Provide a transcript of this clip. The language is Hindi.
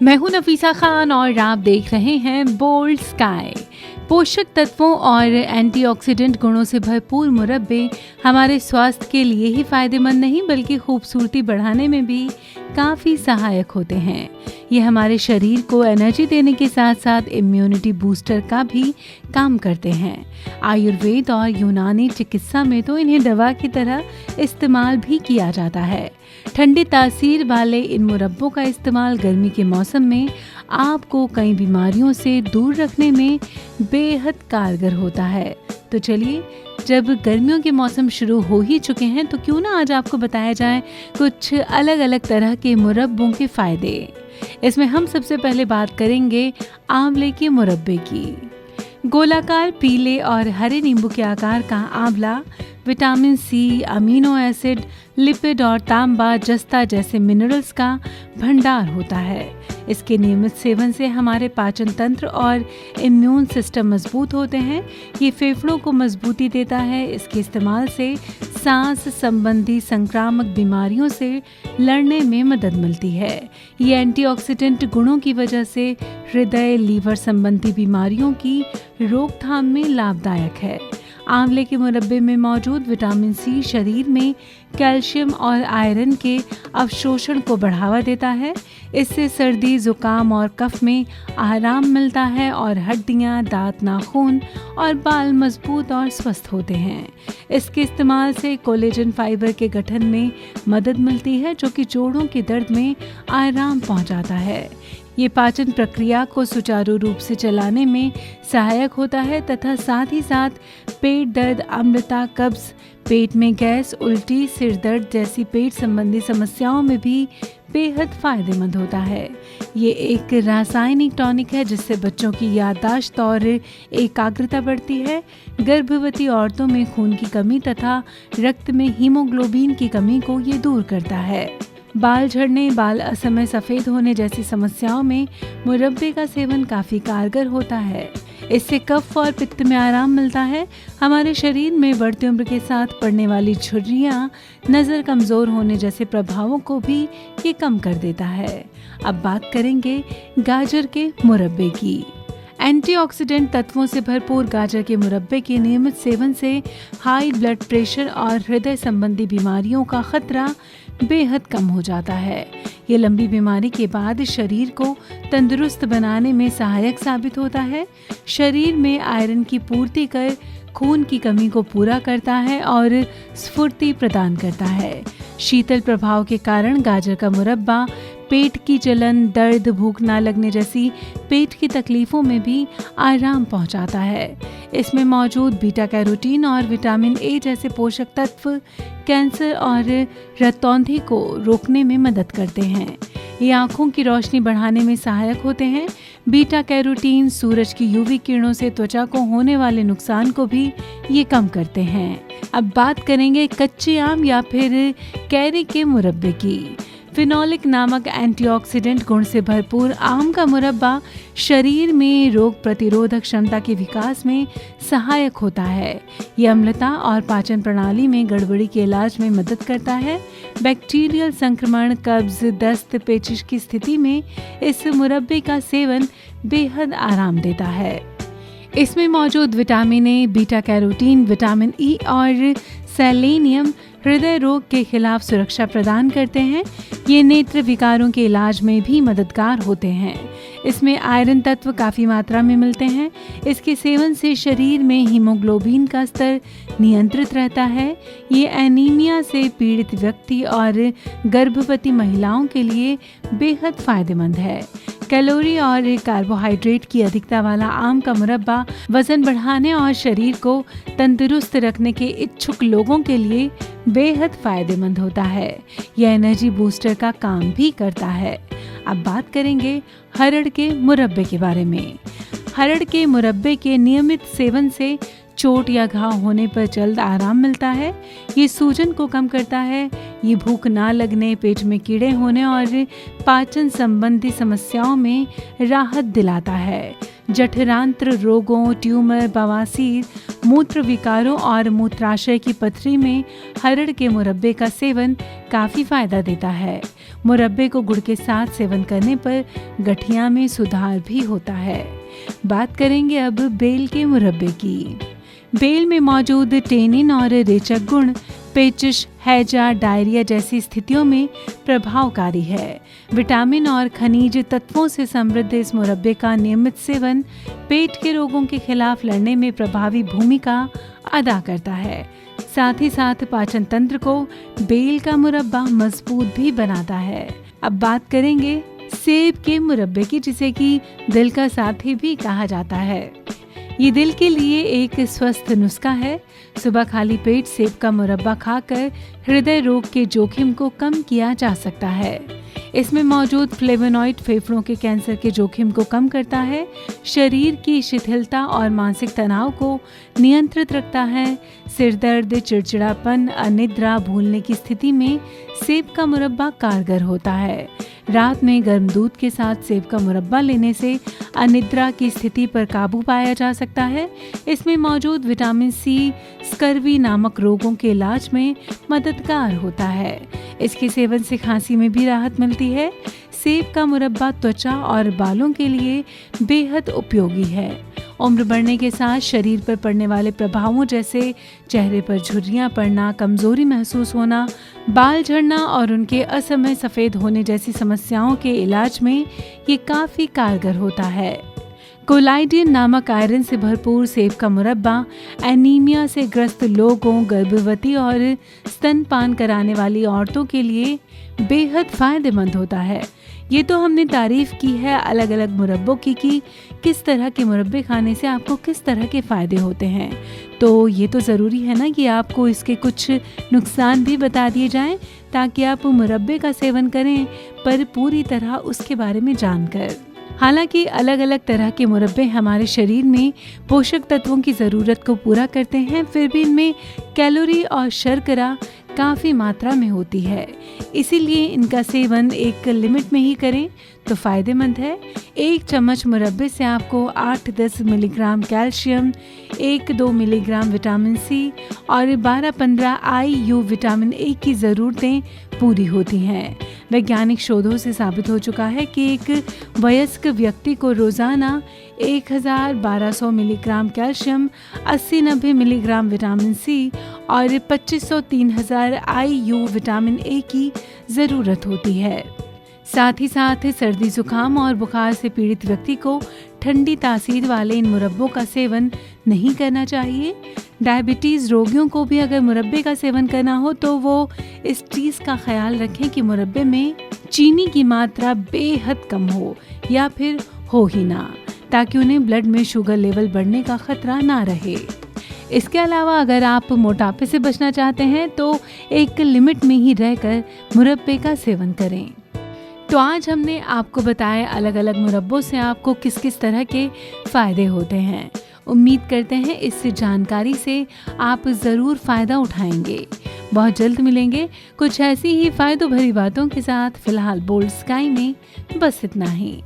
मैं हूं नफीसा खान और आप देख रहे हैं बोल्ड स्काई। पोषक तत्वों और एंटीऑक्सीडेंट गुणों से भरपूर मुरब्बे हमारे स्वास्थ्य के लिए ही फायदेमंद नहीं बल्कि खूबसूरती बढ़ाने में भी काफ़ी सहायक होते हैं। ये हमारे शरीर को एनर्जी देने के साथ साथ इम्यूनिटी बूस्टर का भी काम करते हैं। आयुर्वेद और यूनानी चिकित्सा में तो इन्हें दवा की तरह इस्तेमाल भी किया जाता है। ठंडी तासीर वाले इन मुरब्बों का इस्तेमाल गर्मी के मौसम में आपको कई बीमारियों से दूर रखने में बेहद कारगर होता है। तो चलिए, जब गर्मियों के मौसम शुरू हो ही चुके हैं तो क्यों ना आज आपको बताया जाए कुछ अलग अलग तरह के मुरब्बों के फायदे। इसमें हम सबसे पहले बात करेंगे आंवले के मुरब्बे की। गोलाकार पीले और हरे नींबू के आकार का आंवला vitamin C, amino acid, lipid और तांबा जस्ता जैसे मिनरल्स का भंडार होता है। इसके नियमित सेवन से हमारे पाचन तंत्र और इम्यून सिस्टम मजबूत होते हैं। ये फेफड़ों को मजबूती देता है। इसके इस्तेमाल से सांस संबंधी संक्रामक बीमारियों से लड़ने में मदद मिलती है। ये एंटीऑक्सीडेंट गुणों की वजह से हृदय, लीवर संबंधी बीमारियों की रोकथाम में लाभदायक है। आंवले के मुरब्बे में मौजूद विटामिन सी शरीर में कैल्शियम और आयरन के अवशोषण को बढ़ावा देता है। इससे सर्दी, जुकाम और कफ में आराम मिलता है और हड्डियां, दांत, नाखून और बाल मजबूत और स्वस्थ होते हैं। इसके इस्तेमाल से कोलेजन फाइबर के गठन में मदद मिलती है जो कि जोड़ों के दर्द में आराम पहुंचाता है। ये पाचन प्रक्रिया को सुचारू रूप से चलाने में सहायक होता है तथा साथ ही साथ पेट दर्द, अम्लता, कब्ज, पेट में गैस, उल्टी, सिर दर्द जैसी पेट संबंधी समस्याओं में भी बेहद फायदेमंद होता है। ये एक रासायनिक टॉनिक है जिससे बच्चों की याददाश्त और एकाग्रता बढ़ती है। गर्भवती औरतों में खून की कमी तथा रक्त में हीमोग्लोबिन की कमी को ये दूर करता है। बाल झड़ने, बाल असमय सफ़ेद होने जैसी समस्याओं में मुरब्बे का सेवन काफ़ी कारगर होता है। इससे कफ और पित्त में आराम मिलता है। हमारे शरीर में बढ़ती उम्र के साथ पड़ने वाली झुर्रियाँ, नज़र कमज़ोर होने जैसे प्रभावों को भी ये कम कर देता है। अब बात करेंगे गाजर के मुरब्बे की। एंटीऑक्सीडेंट तत्वों से भरपूर गाजर के मुरब्बे के नियमित सेवन से हाई ब्लड प्रेशर और हृदय संबंधी बीमारियों का खतरा बेहद कम हो जाता है। ये लंबी बीमारी के बाद शरीर को तंदुरुस्त बनाने में सहायक साबित होता है। शरीर में आयरन की पूर्ति कर खून की कमी को पूरा करता है और स्फूर्ति प्रदान करता है। शीतल प्रभाव के कारण गाजर का मुरब्बा पेट की जलन, दर्द, भूख ना लगने जैसी पेट की तकलीफों में भी आराम पहुंचाता है। इसमें मौजूद बीटा कैरोटीन और विटामिन ए जैसे पोषक तत्व कैंसर और रतौंधी को रोकने में मदद करते हैं। ये आँखों की रोशनी बढ़ाने में सहायक होते हैं। बीटा कैरोटीन सूरज की यूवी किरणों से त्वचा को होने वाले नुकसान को भी ये कम करते हैं। अब बात करेंगे कच्चे आम या फिर कैरी के मुरब्बे की। फिनोलिक नामक एंटीऑक्सीडेंट गुण से भरपूर आम का मुरब्बा शरीर में रोग प्रतिरोधक क्षमता के विकास में सहायक होता है। ये अम्लता और पाचन प्रणाली में गड़बड़ी के इलाज में मदद करता है। बैक्टीरियल संक्रमण, कब्ज, दस्त, पेचिश की स्थिति में इस मुरब्बे का सेवन बेहद आराम देता है। इसमें मौजूद vitamin A, beta carotene, vitamin E और सेलेनियम हृदय रोग के खिलाफ सुरक्षा प्रदान करते हैं। ये नेत्र विकारों के इलाज में भी मददगार होते हैं। इसमें आयरन तत्व काफ़ी मात्रा में मिलते हैं। इसके सेवन से शरीर में हीमोग्लोबिन का स्तर नियंत्रित रहता है। ये एनीमिया से पीड़ित व्यक्ति और गर्भवती महिलाओं के लिए बेहद फायदेमंद है। कैलोरी और कार्बोहाइड्रेट की अधिकता वाला आम का मुरब्बा वजन बढ़ाने और शरीर को तंदुरुस्त रखने के इच्छुक लोगों के लिए बेहद फायदेमंद होता है। यह एनर्जी बूस्टर का काम भी करता है। अब बात करेंगे हरड़ के मुरब्बे के बारे में। हरड़ के मुरब्बे के नियमित सेवन से चोट या घाव होने पर जल्द आराम मिलता है। ये सूजन को कम करता है। ये भूख ना लगने, पेट में कीड़े होने और पाचन संबंधी समस्याओं में राहत दिलाता है। जठरांत्र रोगों, ट्यूमर, बवासीर, मूत्र विकारों और मूत्राशय की पथरी में हरड़ के मुरब्बे का सेवन काफ़ी फायदा देता है। मुरब्बे को गुड़ के साथ सेवन करने पर गठिया में सुधार भी होता है। बात करेंगे अब बेल के मुरब्बे की। बेल में मौजूद टेनिन और रेचक गुण पेचिश, हैजा, डायरिया जैसी स्थितियों में प्रभावकारी है। विटामिन और खनिज तत्वों से समृद्ध इस मुरब्बे का नियमित सेवन पेट के रोगों के खिलाफ लड़ने में प्रभावी भूमिका अदा करता है। साथ ही साथ पाचन तंत्र को बेल का मुरब्बा मजबूत भी बनाता है। अब बात करेंगे सेब के मुरब्बे की, जिसे कि दिल का साथी भी कहा जाता है। ये दिल के लिए एक स्वस्थ नुस्खा है। सुबह खाली पेट सेब का मुरब्बा खाकर हृदय रोग के जोखिम को कम किया जा सकता है। इसमें मौजूद फ्लेवोनॉइड फेफड़ों के कैंसर के जोखिम को कम करता है, शरीर की शिथिलता और मानसिक तनाव को नियंत्रित रखता है। सिर दर्द, चिड़चिड़ापन, अनिद्रा, भूलने की स्थिति में सेब का मुरब्बा कारगर होता है। रात में गर्म दूध के साथ सेब का मुरब्बा लेने से अनिद्रा की स्थिति पर काबू पाया जा सकता है। इसमें मौजूद विटामिन सी स्कर्वी नामक रोगों के इलाज में मददगार होता है। इसके सेवन से खांसी में भी राहत मिलती है। सेब का मुरब्बा त्वचा और बालों के लिए बेहद उपयोगी है। उम्र बढ़ने के साथ शरीर पर पड़ने वाले प्रभावों जैसे चेहरे पर झुर्रियां पड़ना, कमजोरी महसूस होना, बाल झड़ना और उनके असमय सफ़ेद होने जैसी समस्याओं के इलाज में ये काफ़ी कारगर होता है। कोलाइडिन नामक आयरन से भरपूर सेब का मुरब्बा एनीमिया से ग्रस्त लोगों, गर्भवती और स्तनपान कराने वाली औरतों के लिए बेहद फायदेमंद होता है। ये तो हमने तारीफ की है अलग अलग मुरब्बों की कि किस तरह के मुरब्बे खाने से आपको किस तरह के फ़ायदे होते हैं। तो ये तो ज़रूरी है ना कि आपको इसके कुछ नुकसान भी बता दिए जाएं, ताकि आप मुरब्बे का सेवन करें पर पूरी तरह उसके बारे में जानकर। हालांकि अलग अलग तरह के मुरब्बे हमारे शरीर में पोषक तत्वों की ज़रूरत को पूरा करते हैं, फिर भी इनमें कैलोरी और शर्करा काफ़ी मात्रा में होती है। इसीलिए इनका सेवन एक लिमिट में ही करें तो फ़ायदेमंद है। 1 चम्मच मुरब्बे से आपको 8-10 milligram calcium, 1-2 milligram vitamin C और 12-15 IU विटामिन ए की ज़रूरतें पूरी होती हैं। वैज्ञानिक शोधों से साबित हो चुका है कि एक वयस्क व्यक्ति को रोज़ाना 1200 milligram calcium, 80-90 milligram vitamin C और 2500-3000 IU विटामिन ए की ज़रूरत होती है। साथ ही साथ सर्दी, जुकाम और बुखार से पीड़ित व्यक्ति को ठंडी तासीर वाले इन मुरब्बों का सेवन नहीं करना चाहिए। डायबिटीज़ रोगियों को भी अगर मुरब्बे का सेवन करना हो तो वो इस चीज़ का ख्याल रखें कि मुरब्बे में चीनी की मात्रा बेहद कम हो या फिर हो ही ना, ताकि उन्हें ब्लड में शुगर लेवल बढ़ने का खतरा ना रहे। इसके अलावा अगर आप मोटापे से बचना चाहते हैं तो एक लिमिट में ही रहकर मुरब्बे का सेवन करें। तो आज हमने आपको बताया अलग अलग मुरब्बों से आपको किस किस तरह के फ़ायदे होते हैं। उम्मीद करते हैं इस जानकारी से आप ज़रूर फ़ायदा उठाएंगे। बहुत जल्द मिलेंगे कुछ ऐसी ही फ़ायदों भरी बातों के साथ। फ़िलहाल बोल्ड स्काई में बस इतना ही।